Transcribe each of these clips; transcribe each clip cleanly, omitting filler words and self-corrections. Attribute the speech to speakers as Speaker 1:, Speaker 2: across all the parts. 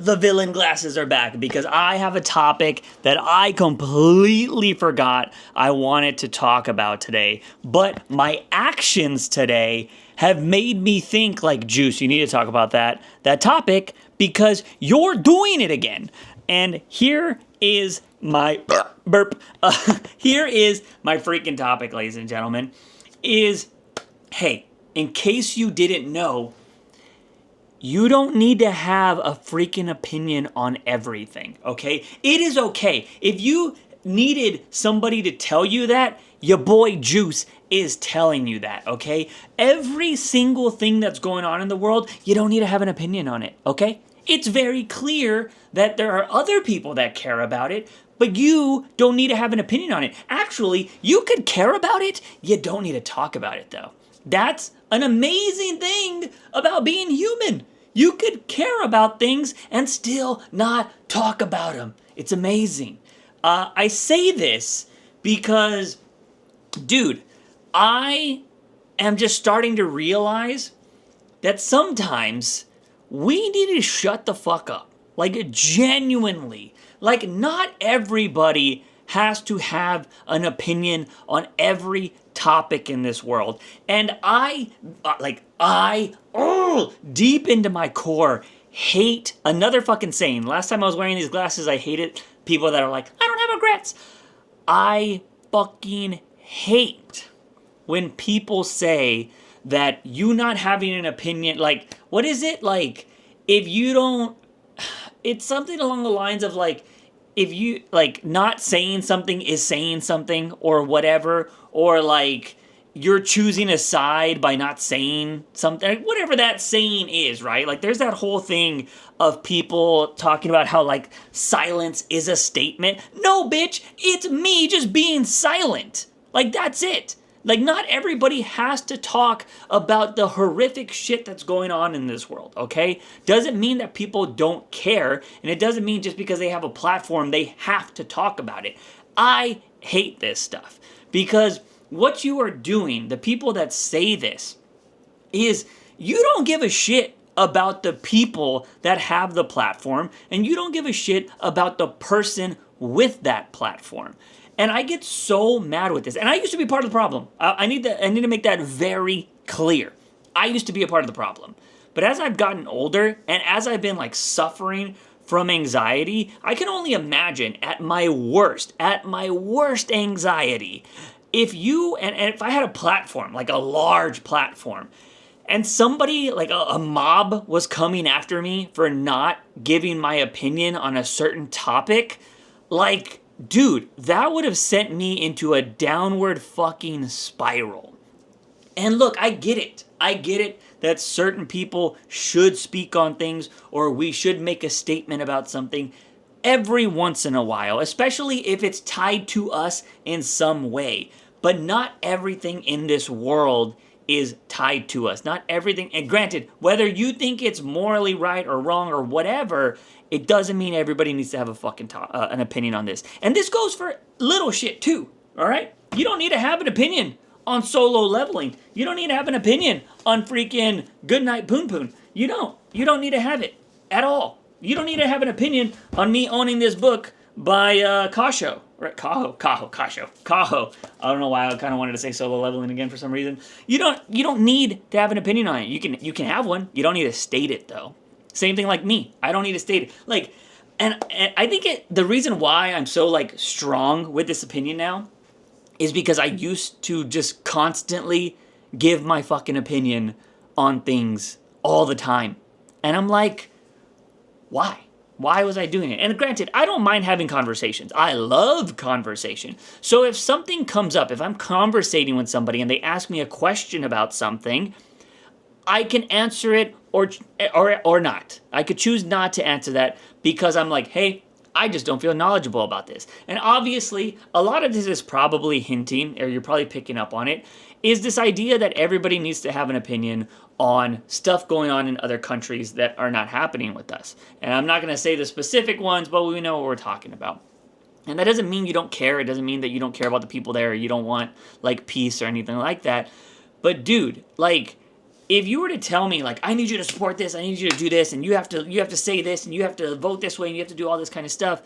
Speaker 1: the villain glasses are back because I have a topic that I completely forgot I wanted to talk about today. But my actions today have made me think like, Juice, you need to talk about that topic because you're doing it again. And here is my burp. Here is my freaking topic, ladies and gentlemen, is, hey, in case you didn't know, you don't need to have a freaking opinion on everything, okay? It is okay. If you needed somebody to tell you that, your boy Juice is telling you that, okay? Every single thing that's going on in the world, you don't need to have an opinion on it, okay? It's very clear that there are other people that care about it, but you don't need to have an opinion on it. Actually, you could care about it, you don't need to talk about it though. That's an amazing thing about being human. You could care about things and still not talk about them. It's amazing. I say this because, dude, I am just starting to realize that sometimes we need to shut the fuck up. Like, genuinely. Like, not everybody has to have an opinion on every topic in this world. And deep into my core, hate another fucking saying. Last time I was wearing these glasses, I hated people that are like, I don't have regrets. I fucking hate when people say that you not having an opinion, like, what is it? Like, if you don't, it's something along the lines of like, if you, like, not saying something is saying something or whatever, or like, you're choosing a side by not saying something, whatever that saying is, right? Like, there's that whole thing of people talking about how, like, silence is a statement. No, bitch, it's me just being silent. Like, that's it. Like, not everybody has to talk about the horrific shit that's going on in this world, okay? Doesn't mean that people don't care, and it doesn't mean just because they have a platform, they have to talk about it. I hate this stuff, because what you are doing, the people that say this, is you don't give a shit about the people that have the platform, and you don't give a shit about the person with that platform. And I get so mad with this. And I used to be part of the problem. I need to make that very clear. I used to be a part of the problem. But as I've gotten older, and as I've been like suffering from anxiety, I can only imagine at my worst anxiety, if you, and if I had a platform, like a large platform, and somebody, like a mob was coming after me for not giving my opinion on a certain topic, like, dude, that would have sent me into a downward fucking spiral. And look, I get it. I get it that certain people should speak on things, or we should make a statement about something every once in a while, especially if it's tied to us in some way. But not everything in this world is tied to us. Not everything, and granted, whether you think it's morally right or wrong or whatever, it doesn't mean everybody needs to have a fucking an opinion on this. And this goes for little shit too, all right? You don't need to have an opinion on solo leveling. You don't need to have an opinion on freaking Goodnight Poon Poon. You don't. You don't need to have it at all. You don't need to have an opinion on me owning this book by Kasho. Right? Kaho. I don't know why I kind of wanted to say solo leveling again for some reason. You don't need to have an opinion on it. You can have one. You don't need to state it though. Same thing like me. I don't need to state it. Like, and I think the reason why I'm so like strong with this opinion now is because I used to just constantly give my fucking opinion on things all the time. And I'm like, why? Why was I doing it? And granted, I don't mind having conversations. I love conversation. So if something comes up, if I'm conversating with somebody and they ask me a question about something, I can answer it or not. I could choose not to answer that because I'm like, hey, I just don't feel knowledgeable about this. And obviously, a lot of this is probably hinting, or you're probably picking up on it, is this idea that everybody needs to have an opinion on stuff going on in other countries that are not happening with us. And I'm not going to say the specific ones, but we know what we're talking about. And that doesn't mean you don't care. It doesn't mean that you don't care about the people there, or you don't want, like, peace or anything like that. But, dude, like, if you were to tell me, like, I need you to support this, I need you to do this, and you have to say this, and you have to vote this way, and you have to do all this kind of stuff,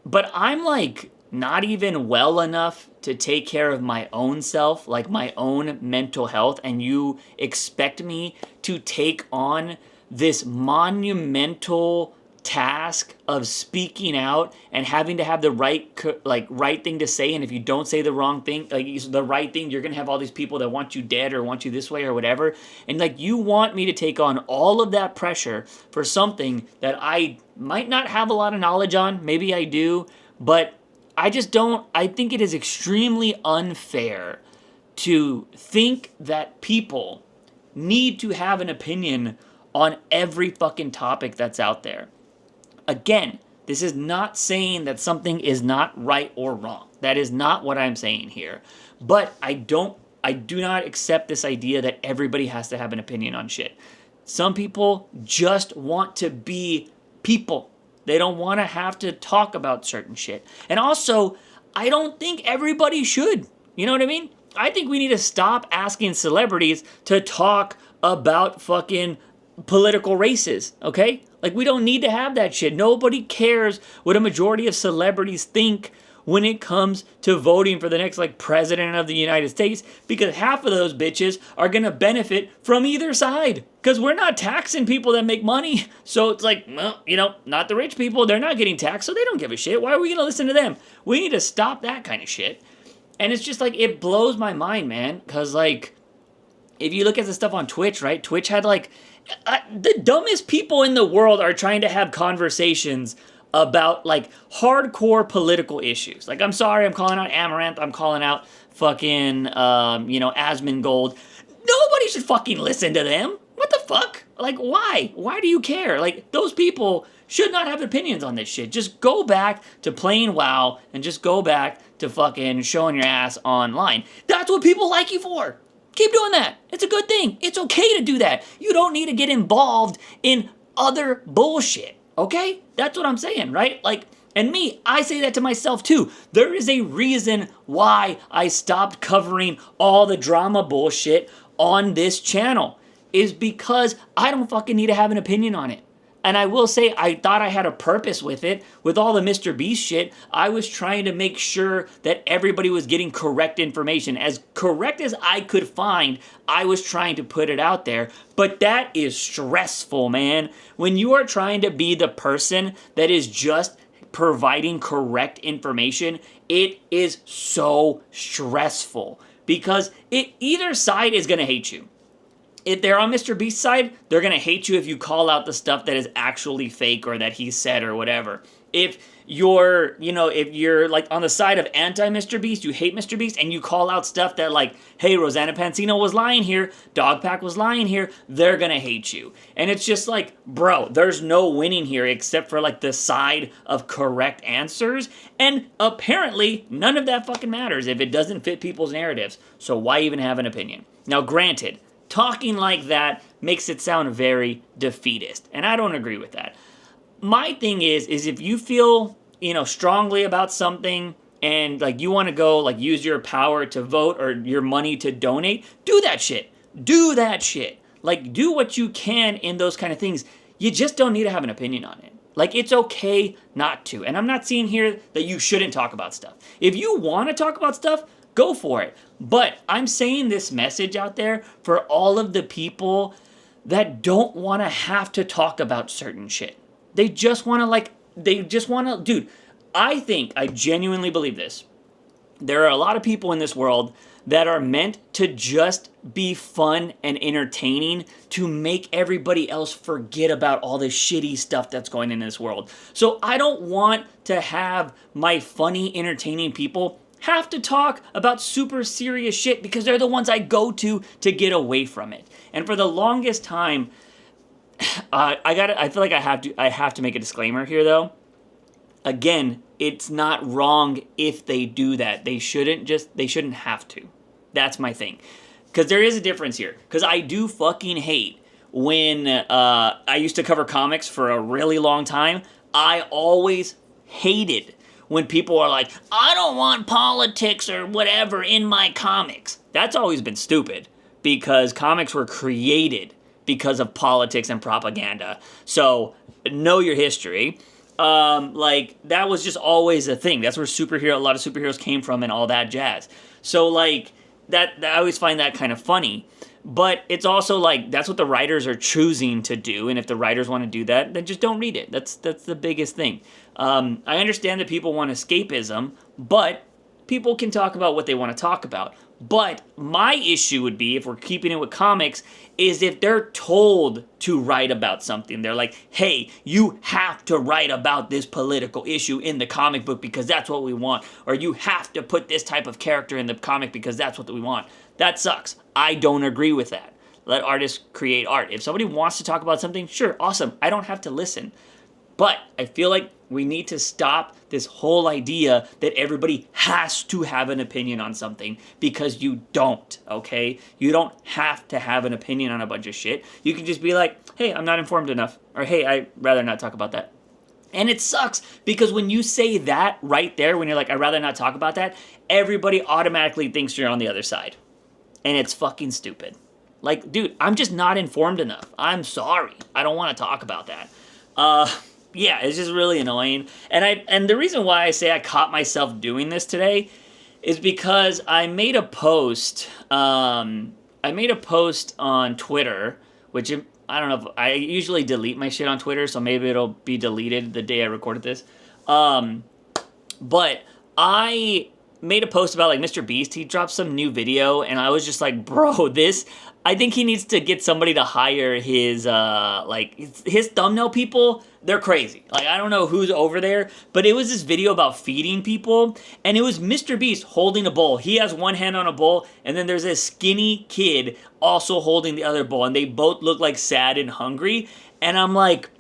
Speaker 1: but I'm, like, not even well enough to take care of my own self, like my own mental health, and you expect me to take on this monumental task of speaking out and having to have the right thing to say, and if you don't say the wrong thing, like the right thing, you're gonna have all these people that want you dead or want you this way or whatever, and like you want me to take on all of that pressure for something that I might not have a lot of knowledge on. Maybe I do, but I just don't. I think it is extremely unfair to think that people need to have an opinion on every fucking topic that's out there. Again, this is not saying that something is not right or wrong. That is not what I'm saying here. But I do not accept this idea that everybody has to have an opinion on shit. Some people just want to be people. They don't want to have to talk about certain shit. And also, I don't think everybody should. You know what I mean? I think we need to stop asking celebrities to talk about fucking political races, okay? Like, we don't need to have that shit. Nobody cares what a majority of celebrities think when it comes to voting for the next, like, president of the United States, because half of those bitches are gonna benefit from either side, because we're not taxing people that make money. So it's like, well, you know, not the rich people. They're not getting taxed, so they don't give a shit. Why are we gonna listen to them? We need to stop that kind of shit. And it's just like, it blows my mind, man, because, like, if you look at the stuff on Twitch, right? Twitch had, like, the dumbest people in the world are trying to have conversations about, like, hardcore political issues. Like, I'm sorry, I'm calling out Amaranth, I'm calling out fucking, Asmongold. Nobody should fucking listen to them. What the fuck? Like, why? Why do you care? Like, those people should not have opinions on this shit. Just go back to playing WoW and just go back to fucking showing your ass online. That's what people like you for. Keep doing that. It's a good thing. It's okay to do that. You don't need to get involved in other bullshit, okay? That's what I'm saying, right? Like, and me, I say that to myself too. There is a reason why I stopped covering all the drama bullshit on this channel, is because I don't fucking need to have an opinion on it. And I will say, I thought I had a purpose with it. With all the MrBeast shit, I was trying to make sure that everybody was getting correct information. As correct as I could find, I was trying to put it out there. But that is stressful, man. When you are trying to be the person that is just providing correct information, it is so stressful. Because either side is going to hate you. If they're on MrBeast's side, they're going to hate you if you call out the stuff that is actually fake or that he said or whatever. If you're like on the side of anti-MrBeast, you hate MrBeast, and you call out stuff that like, hey, Rosanna Pansino was lying here, Dogpack was lying here, they're going to hate you. And it's just like, bro, there's no winning here except for like the side of correct answers. And apparently, none of that fucking matters if it doesn't fit people's narratives. So why even have an opinion? Now, granted, talking like that makes it sound very defeatist, and I don't agree with that. My thing is if you feel, strongly about something and like you want to go like use your power to vote or your money to donate, do that shit. Do that shit. Like, do what you can in those kind of things. You just don't need to have an opinion on it. Like, it's okay not to. And I'm not saying here that you shouldn't talk about stuff. If you want to talk about stuff, go for it. But I'm saying this message out there for all of the people that don't want to have to talk about certain shit. They just want to, dude, I genuinely believe this. There are a lot of people in this world that are meant to just be fun and entertaining to make everybody else forget about all the shitty stuff that's going in this world. So I don't want to have my funny, entertaining people have to talk about super serious shit because they're the ones I go to get away from it. And for the longest time, I feel like I have to make a disclaimer here though. Again, it's not wrong if they do that. They shouldn't have to. That's my thing. Because there is a difference here. Because I do fucking hate when I used to cover comics for a really long time. I always hated when people are like, I don't want politics or whatever in my comics. That's always been stupid. because comics were created because of politics and propaganda. So know your history. Like, that was just always a thing. That's where a lot of superheroes came from and all that jazz. So, like, that I always find that kind of funny. But it's also like, that's what the writers are choosing to do, and if the writers want to do that, then just don't read it. That's the biggest thing. I understand that people want escapism, but people can talk about what they want to talk about. But my issue would be, if we're keeping it with comics, is if they're told to write about something. They're like, hey, you have to write about this political issue in the comic book because that's what we want. Or you have to put this type of character in the comic because that's what we want. That sucks. I don't agree with that. Let artists create art. If somebody wants to talk about something, sure, awesome. I don't have to listen. But I feel like we need to stop this whole idea that everybody has to have an opinion on something, because you don't, okay? You don't have to have an opinion on a bunch of shit. You can just be like, hey, I'm not informed enough. Or hey, I'd rather not talk about that. And it sucks, because when you say that right there, when you're like, I'd rather not talk about that, everybody automatically thinks you're on the other side. And it's fucking stupid. Like, dude, I'm just not informed enough. I'm sorry. I don't want to talk about that. Yeah, it's just really annoying. And the reason why I say I caught myself doing this today is because I made a post. I made a post on Twitter, which I don't know if I usually delete my shit on Twitter, so maybe it'll be deleted the day I recorded this. But I made a post about, like, MrBeast. He dropped some new video, and I was just like, bro, I think he needs to get somebody to hire his thumbnail people. They're crazy. Like, I don't know who's over there, but it was this video about feeding people, and it was MrBeast holding a bowl. He has one hand on a bowl, and then there's a skinny kid also holding the other bowl, and they both look like sad and hungry. And I'm like,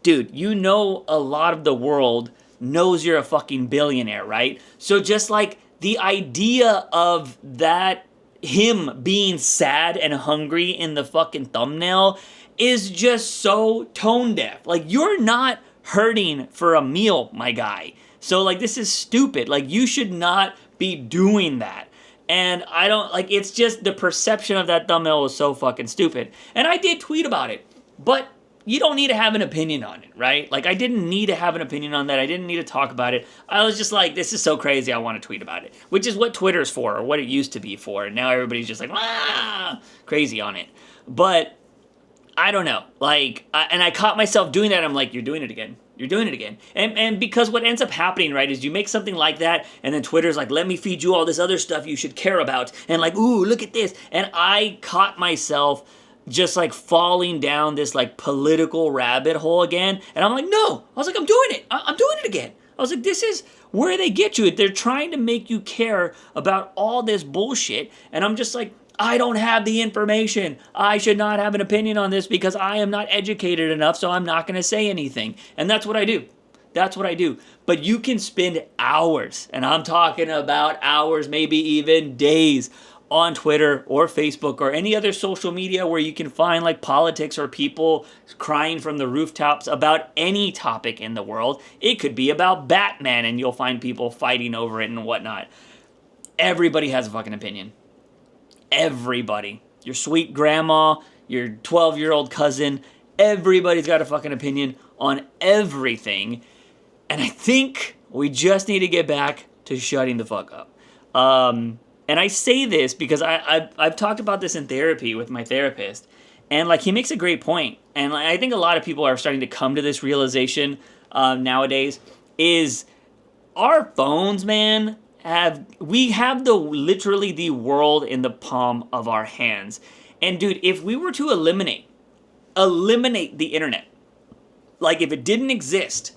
Speaker 1: dude, you know a lot of the world knows you're a fucking billionaire, right? So just like the idea of that, him being sad and hungry in the fucking thumbnail, is just so tone deaf. Like, you're not hurting for a meal, my guy. So, like, this is stupid. Like, you should not be doing that. And I don't, like, it's just the perception of that thumbnail was so fucking stupid. And I did tweet about it, but you don't need to have an opinion on it, right? Like, I didn't need to have an opinion on that. I didn't need to talk about it. I was just like, this is so crazy, I want to tweet about it. Which is what Twitter's for, or what it used to be for. And now everybody's just like, crazy on it. But I don't know. Like, and I caught myself doing that. I'm like, you're doing it again. You're doing it again. And because what ends up happening, right, is you make something like that, and then Twitter's like, let me feed you all this other stuff you should care about. And like, ooh, look at this. And I caught myself just like falling down this like political rabbit hole again. And I'm like, no. I was like, I'm doing it. I'm doing it again. I was like, this is where they get you. They're trying to make you care about all this bullshit. And I'm just like, I don't have the information. I should not have an opinion on this because I am not educated enough, so I'm not going to say anything. And that's what I do. That's what I do. But you can spend hours, and I'm talking about hours, maybe even days, on Twitter or Facebook or any other social media where you can find like politics or people crying from the rooftops about any topic in the world. It could be about Batman, and you'll find people fighting over it and whatnot. Everybody has a fucking opinion. Everybody. Your sweet grandma, your 12-year-old cousin, everybody's got a fucking opinion on everything. And I think we just need to get back to shutting the fuck up. And I say this because I've talked about this in therapy with my therapist. And like, he makes a great point. And like, I think a lot of people are starting to come to this realization nowadays, is our phones, man, we have literally the world in the palm of our hands. And dude, if we were to eliminate the internet, like if it didn't exist,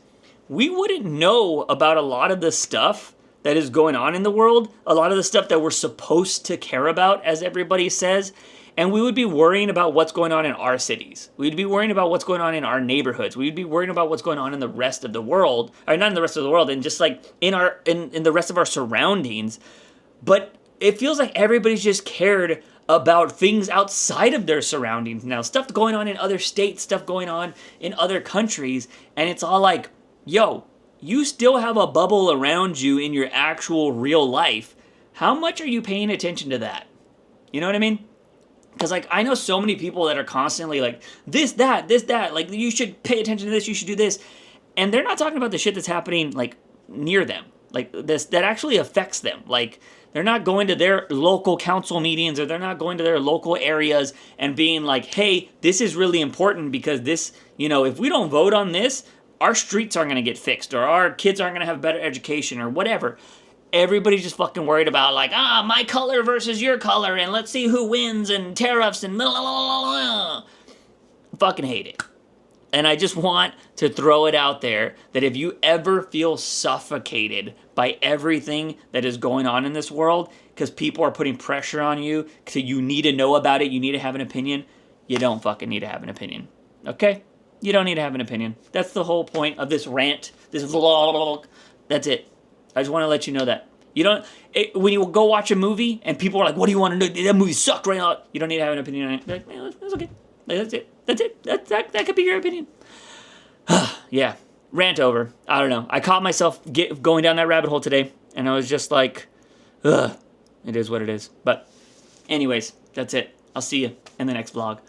Speaker 1: we wouldn't know about a lot of the stuff that is going on in the world, a lot of the stuff that we're supposed to care about, as everybody says. And we would be worrying about what's going on in our cities. We'd be worrying about what's going on in our neighborhoods. We'd be worrying about what's going on in the rest of the world, or not in the rest of the world, and just like in the rest of our surroundings. But it feels like everybody's just cared about things outside of their surroundings now. Stuff going on in other states, stuff going on in other countries, and it's all like, yo, you still have a bubble around you in your actual real life. How much are you paying attention to that? You know what I mean? Because, like, I know so many people that are constantly like, this, that, like, you should pay attention to this, you should do this. And they're not talking about the shit that's happening, like, near them. Like, this, that actually affects them. Like, they're not going to their local council meetings, or they're not going to their local areas and being like, hey, this is really important because this, you know, if we don't vote on this, our streets aren't going to get fixed, or our kids aren't going to have better education, or whatever. Everybody's just fucking worried about, like, my color versus your color, and let's see who wins, and tariffs, and blah, blah, blah, blah. Fucking hate it. And I just want to throw it out there that if you ever feel suffocated by everything that is going on in this world, because people are putting pressure on you, because you need to know about it, you need to have an opinion, you don't fucking need to have an opinion. Okay? You don't need to have an opinion. That's the whole point of this rant, this vlog. That's it. I just want to let you know that. You don't, when you go watch a movie and people are like, what do you want to do? That movie sucked right now. You don't need to have an opinion on it. Like, that's okay. That's it. That's it. That could be your opinion. Yeah. Rant over. I don't know. I caught myself going down that rabbit hole today, and I was just like, ugh. It is what it is. But anyways, that's it. I'll see you in the next vlog.